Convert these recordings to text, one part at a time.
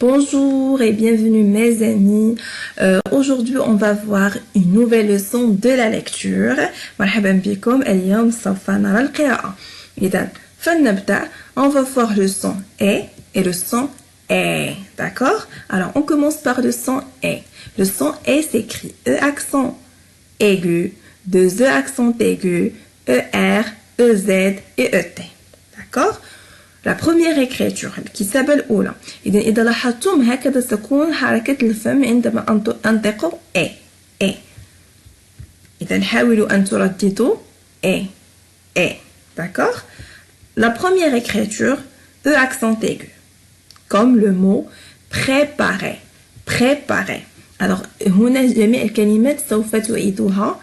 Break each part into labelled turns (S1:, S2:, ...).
S1: Bonjour et bienvenue mes amis. Aujourd'hui on va voir une nouvelle leçon de la lecture. مرحبا بكم. اليوم سوف نرى القراءة. إذا فلنبدأ. On va voir le son E et le son E. D'accord? Alors on commence par le son E. Le son E s'écrit E accent aigu, deux E accent aigu, ER, EZ et ET. D'accord? La première écriture الكتابة الأولى. إذا لاحظتم هكذا تكون حركة الفم عندما أنطق إيه إيه. إذا حاولوا أن ترددوا إيه إيه. D'accord? La première écriture E accent aigu. Comme le mot préparer. Préparer. Alors هنا جميع الكلمات سوف تعيدوها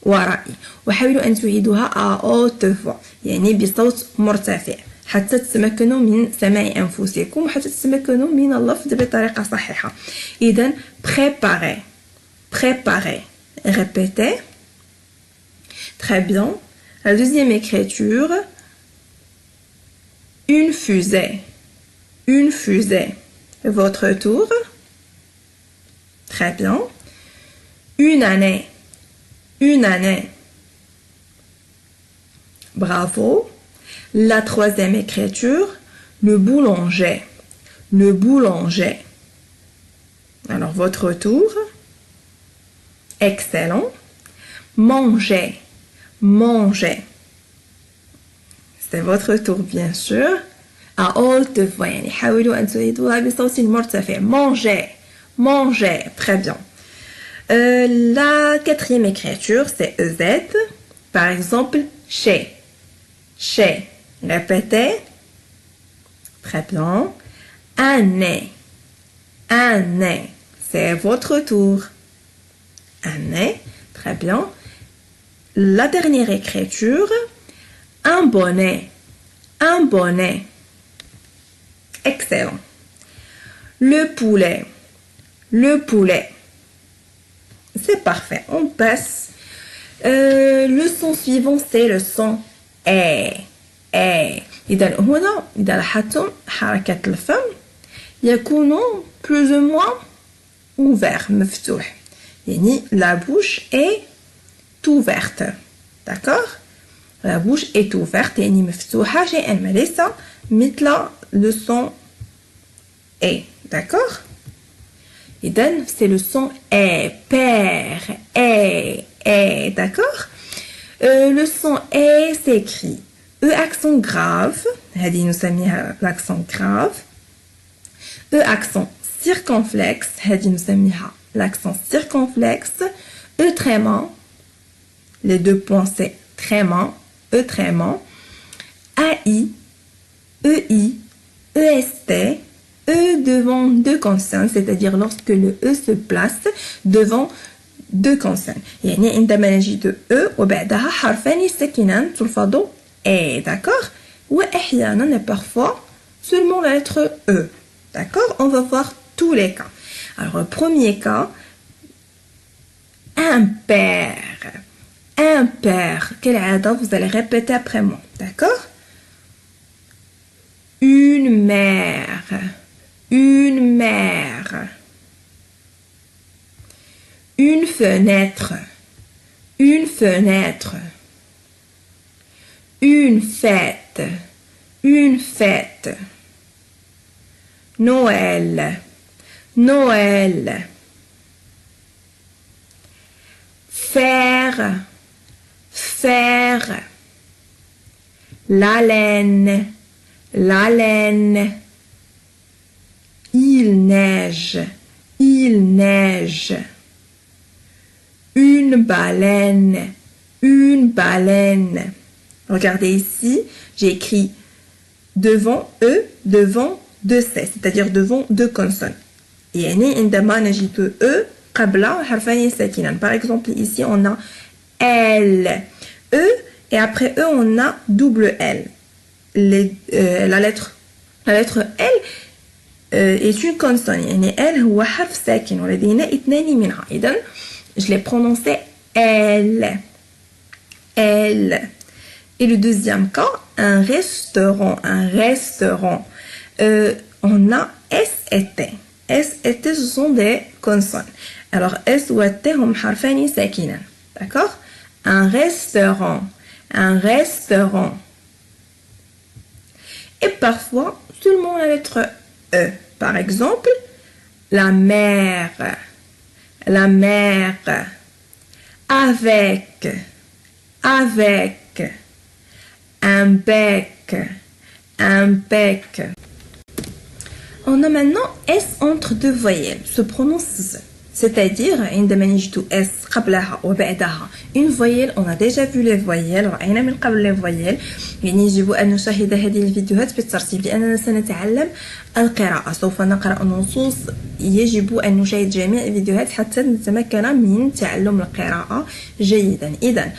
S1: ورائي. وحاولوا أن تعيدوها à haute voix. يعني بصوت مرتفع. حتى تتمكنوا من سماع أنفسكم وحتى تتمكنوا من اللفظ بطريقة صحيحة. إذن préparer, préparer. Répétez. Très bien. La deuxième écriture. Une fusée, une fusée. Votre tour. Très bien. Une année, une année. Bravo. La troisième écriture, le boulanger, le boulanger. Alors, votre tour. Excellent. Manger, manger. C'est votre tour, bien sûr. À haute voix. يعني حاولوا أن تعيدوها بصوت مرتفع. Manger, manger. Très bien. La quatrième écriture, c'est EZ. Par exemple, chez, chez. Répétez. Très bien. Année. Année. C'est votre tour. Année. Très bien. La dernière écriture. Un bonnet. Un bonnet. Excellent. Le poulet. Le poulet. C'est parfait. On passe. Le son suivant, c'est le son E. إذا هنا إذا لاحظتم حركة الفم يكون plus ou moins ouvert مفتوح يعني la bouche est ouverte. D'accord? La bouche est ouverte يعني مفتوحة شيئا ما ليس مثل le son E. D'accord? إذا c'est le son E. Père. E. D'accord? Le son E s'écrit E accent grave, هذه نسميها l'accent grave. E accent circonflexe, هذه نسميها l'accent circonflexe. E tréma, les deux points c'est tréma, E tréma. AI, EI, EST, E devant deux consonnes, c'est-à-dire lorsque le E se place devant deux consonnes. يعني عندما نجد E وبعدها حرفان ساكنان تلفظ E, d'accord? Ou احيانا et parfois seulement la lettre E. D'accord? On va voir tous les cas. Alors le premier cas, un père. Un père. Quelle عادة? Vous allez répéter après moi. D'accord? Une mère. Une mère. Une fenêtre. Une fenêtre. Une fête. Une fête. Noël. Noël. Faire. Faire. La laine. La laine. Il neige. Il neige. Une baleine. Une baleine. Regardez ici, j'ai écrit devant E, devant deux C, c'est-à-dire devant deux consonnes. يعني عندما نجد E قبل حرفين ساكنان. Par exemple, ici on a L, E, et après E on a double L. La lettre L est une consonne. يعني L هو حرف ساكن ولدينا اثنين منها. إذن je l'ai prononcé L. L. Et le deuxième cas, un restaurant. Un restaurant. On a S et T. S et T, ce sont des consonnes. Alors, S ou T, هم حرفين ساكنين. D'accord? Un restaurant. Un restaurant. Et parfois, seulement la lettre E. Par exemple, la mer. La mer. Avec. Avec. Un bec. Un bec. On a maintenant S entre deux voyelles. Se prononce. C'est-à-dire, عندما نجد S قبلها وبعدها une voyelle, on a déjà vu les voyelles, رأينا من قبل les voyelles. يعني يجب أن نشاهد هذه الفيديوهات بالترتيب لأننا سنتعلم القراءة. سوف نقرأ النصوص. يجب أن نشاهد جميع الفيديوهات حتى نتمكن من تعلم القراءة جيدا. إذن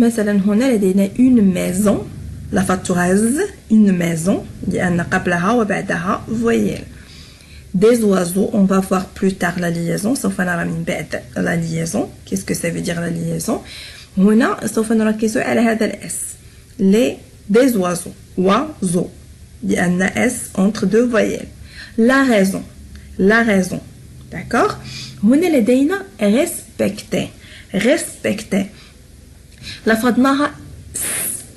S1: مثلا هنا لدينا une maison. La phrase une maison لأن قبلها وبعدها voyelle. Des oiseaux, on va voir plus tard la liaison. سوف نرى من بعد la liaison. Qu'est-ce que ça veut dire la liaison? هنا سوف نركز على هذا الاس. Les des oiseaux. Oiseaux. لأن S entre deux voyelles. La raison. La raison. D'accord? هنا لدينا respecter. Respecter. لفظناها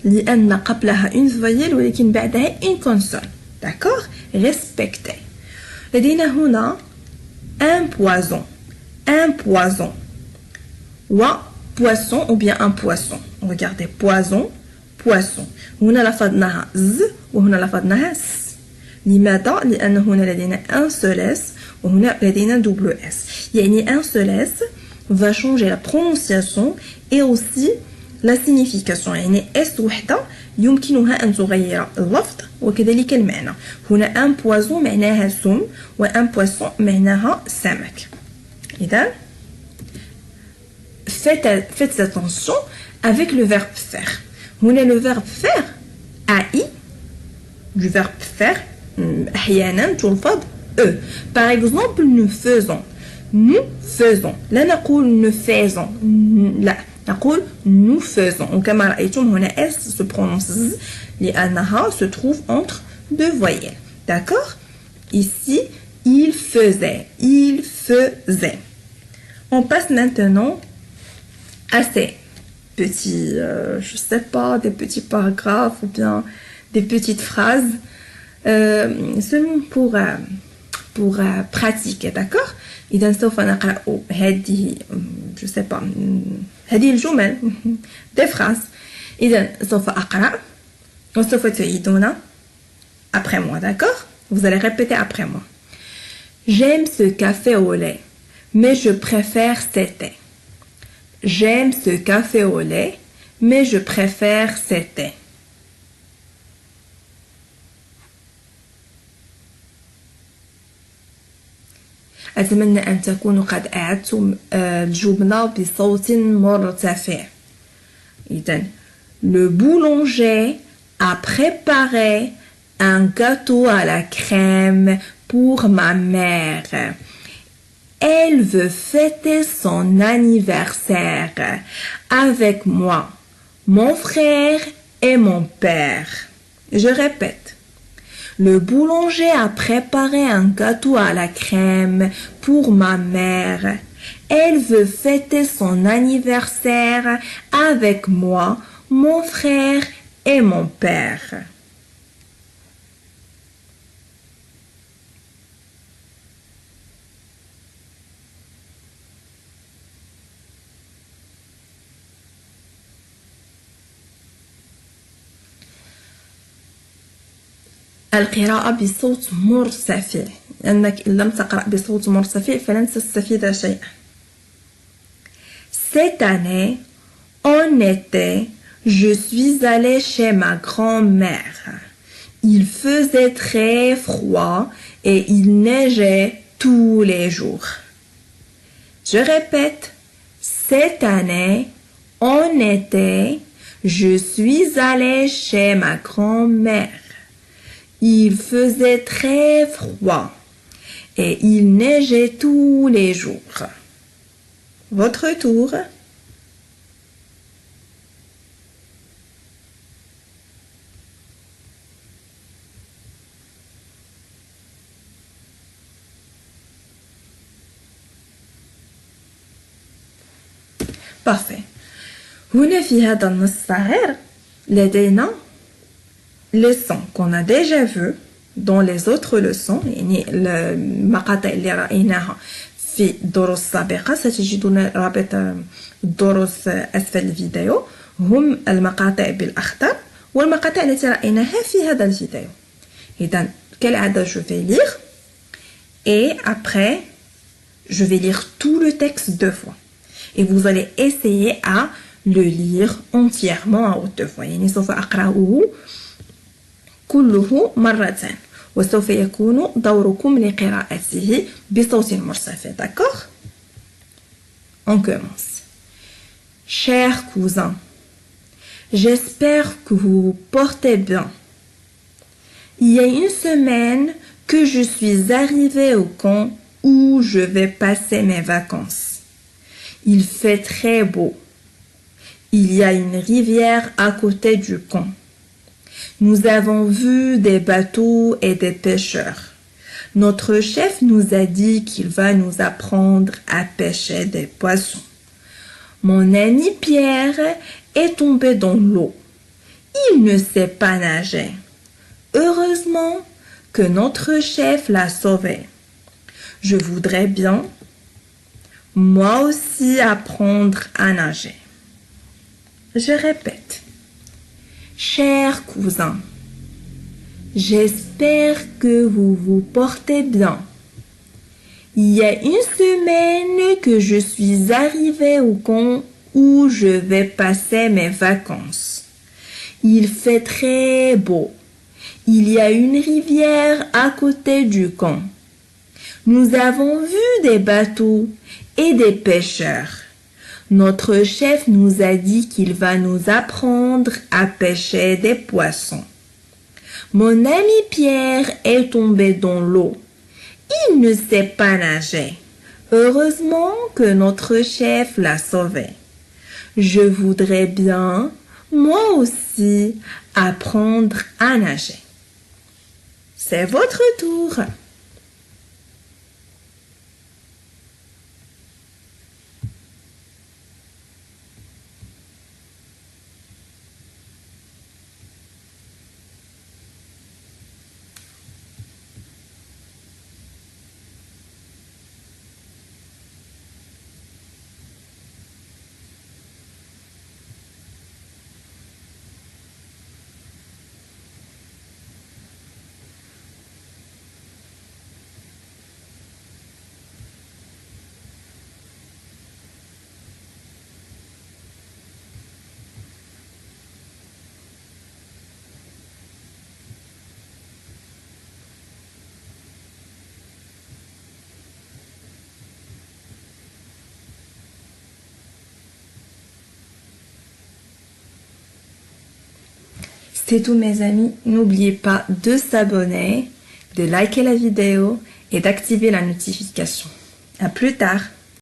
S1: لأن قبلها une voyelle ولكن بعدها une consonne. D'accord? Respecter. لدينا هنا un poison. Un poison. Ou poisson ou bien un poisson. Regardez, poison, poisson. هنا لفظناها ز وهنا لفظناها س. لماذا؟ لأن هنا لدينا un seul S وهنا لدينا double S. يعني un seul S va changer la prononciation et aussi la signification. يعني S وحدة يمكنها أن تغير اللفظ وكذلك المعنى. هنا un poison معناها سم و un poisson معناها سمك. إذا faites attention avec le verbe faire. هنا le verbe faire AI du verbe faire أحيانا تلفظ E. Par exemple, nous faisons. Nous faisons. لا نقول nous faisons. لا نقول nous faisons. وكما رأيتم هنا S se prononce Z لأنها se trouve entre deux voyelles. D'accord? Ici, il faisait. Il faisait. On passe maintenant à ces petits, je sais pas, des petits paragraphes ou bien des petites phrases seulement pour pratiquer. D'accord? إذا سوف نقرأ هذه je sais pas هذه الجمل des phrases. إذا سوف أقرأ وسوف تعيدون après moi. D'accord? Vous allez répéter après moi. J'aime ce café au lait, mais je préfère cet thé. J'aime ce café au lait, mais je préfère cet thé. أتمنى أن تكونوا قد أعدتم الجملة بصوت مرتفع. إذن le boulanger a préparé un gâteau à la crème pour ma mère. Elle veut fêter son anniversaire avec moi, mon frère et mon père. Je répète. Le boulanger a préparé un gâteau à la crème pour ma mère. Elle veut fêter son anniversaire avec moi, mon frère et mon père. القراءة بصوت مرتفع لأنك إن لم تقرأ بصوت مرتفع فلن تستفيد شيئا. Cette année, en été, je suis allée chez ma grand-mère. Il faisait très froid et il neigeait tous les jours. Je répète, cette année, en été, je suis allée chez ma grand-mère. Il faisait très froid et il neigeait tous les jours. Votre tour. parfait. هنا في هذا النص الصغير لدينا les sons qu'on a déjà vus dans les autres leçons. يعني المقاطع اللي رأيناها في الدروس السابقة ستجدون رابط الدروس أسفل الفيديو هم المقاطع بالأخضر والمقاطع التي رأيناها في هذا الفيديو. إذن كالعادة je vais lire et après je vais lire tout le texte 2 fois et vous allez essayer à le lire entièrement à haute voix. يعني سوف أقرأه كله مرتين وسوف يكون دوركم لقراءته بصوت مرتفع. D'accord? On commence. Chers cousins, j'espère que vous vous portez bien. Il y a une semaine que je suis arrivée au camp où je vais passer mes vacances. Il fait très beau. Il y a une rivière à côté du camp. Nous avons vu des bateaux et des pêcheurs. Notre chef nous a dit qu'il va nous apprendre à pêcher des poissons. Mon ami Pierre est tombé dans l'eau. Il ne sait pas nager. Heureusement que notre chef l'a sauvé. Je voudrais bien, moi aussi, apprendre à nager. Je répète. Chers cousins, j'espère que vous vous portez bien. Il y a une semaine que je suis arrivée au camp où je vais passer mes vacances. Il fait très beau. Il y a une rivière à côté du camp. Nous avons vu des bateaux et des pêcheurs. Notre chef nous a dit qu'il va nous apprendre à pêcher des poissons. Mon ami Pierre est tombé dans l'eau. Il ne sait pas nager. Heureusement que notre chef l'a sauvé. Je voudrais bien, moi aussi, apprendre à nager. C'est votre tour. C'est tout mes amis, n'oubliez pas de s'abonner, de liker la vidéo et d'activer la notification. À plus tard!